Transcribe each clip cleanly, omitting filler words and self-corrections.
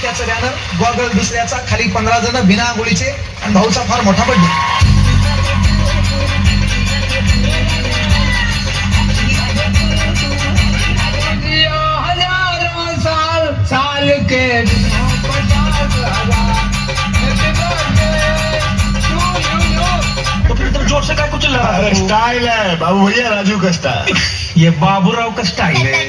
त्याचं banner goggle दुसऱ्याचा, खाली 15 जण बिना आंघोळीचे आणि भाऊचा फार मोठा बर्थडे. साल के तो जोर से काय कुछ स्टाइल है बाबू भैया, राजू का स्टाइल. ये बाबूराव का स्टाइल है.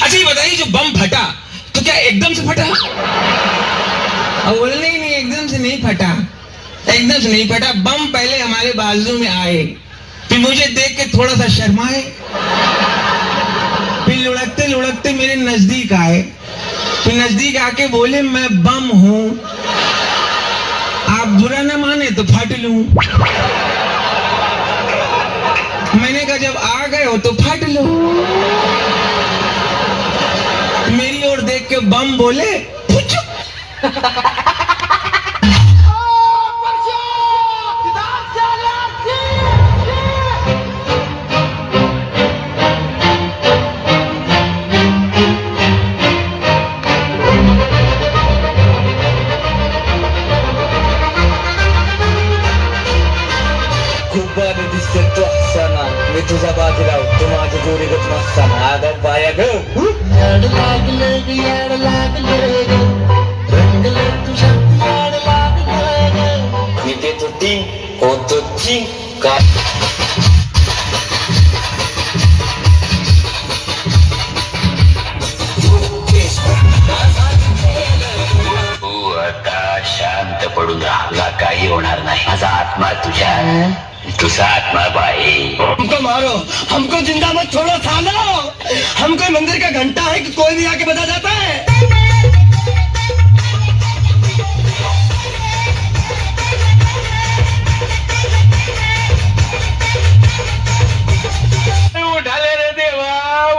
अच्छा ये बताइए, जो बम फटा तो क्या एकदम से फटा? बोलने ही नहीं, एकदम से नहीं फटा, एकदम से नहीं फटा. बम पहले हमारे बाजू में आए, फिर मुझे देख के थोड़ा सा शर्माए, फिर लुढ़कते लुढ़कते मेरे नजदीक आए, फिर नजदीक आके बोले मैं बम हूं, आप बुरा ना माने तो फट लूं. मैंने कहा जब आ गए हो तो फट लो. मेरी ओर देख के बम बोले खूप बरं दिसते तो असताना मी तुझा बाजीराव, तू माझी गोरीगत नसताना. आगा बाया ग याड लागले ग, याड लागले ग, रंगले तुझ्या याड लागले ग. मी देत होती होत होती का तू आता शांत पडून राहा, काही होणार नाही. माझा आत्मा तुझा आत्मा बाई. हमको मारो, हमको जिंदा मत छोड़ो सालो. हम कोई मंदिर का घंटा है कि कोई भी आके बजा जाता है. उठाले रे देवा,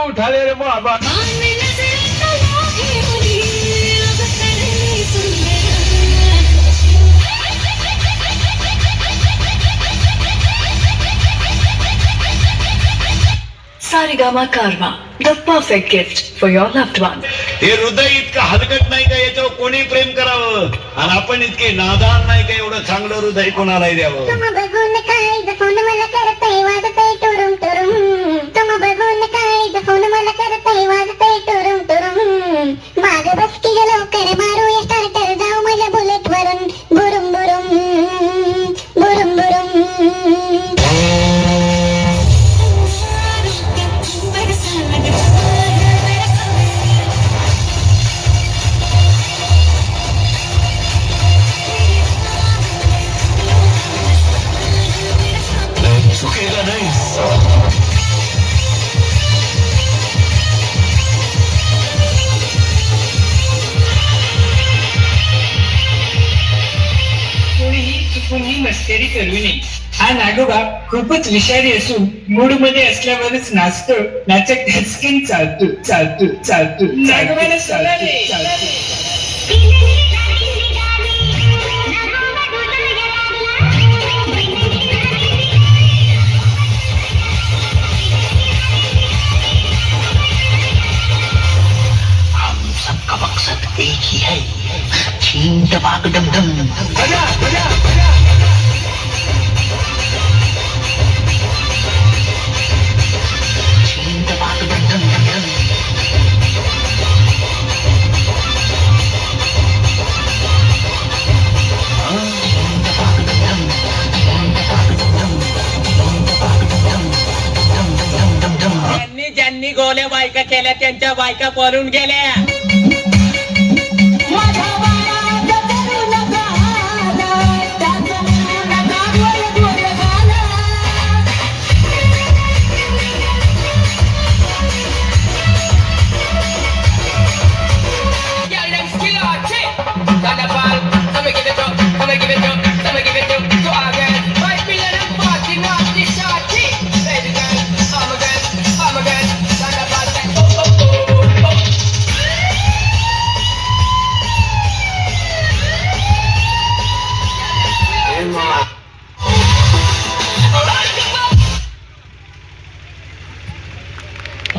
उठाले रे बाबा. Sarigama Karma, the perfect gift for your loved one. हे हृदय इतकं हलकट नाही का याच्यावर कोणी प्रेम करावं, आणि आपण इतके नादान नाही का एवढं चांगलं हृदय कोणालाही द्यावं. तुम बघून काय जपून मला करतय वाजतय टुरुम टुरुम. तुम बघून काय जपून मला करतय वाजतय टुरुम टुरुम. माग बस की ग लवकर मारूया स्टार्टर, जाऊ मला बुलेट वरून बुरुम बुरुम बुरुम बुरुम. चुकेगा नाही. कोणीही चुकून ही मस्करी करू नये. हा नागोबा खूपच विषारी असून मूड मध्ये असल्यावरच नाचतो, नाचक धसकीन चालतो चालतो चालतो नागोबाला चालतो. सबका मकसद एक ही है, छीन दबाक डम डम. बजा, बजा, छीन दबाक डम डम डम डम. छीन दबाक डम डम, छीन दबाक डम डम, छीन दबाक डम डम, डम डम डम डम डम. ज्यांनी गोल्या बायका केल्या त्यांच्या बायका पळून गेल्या.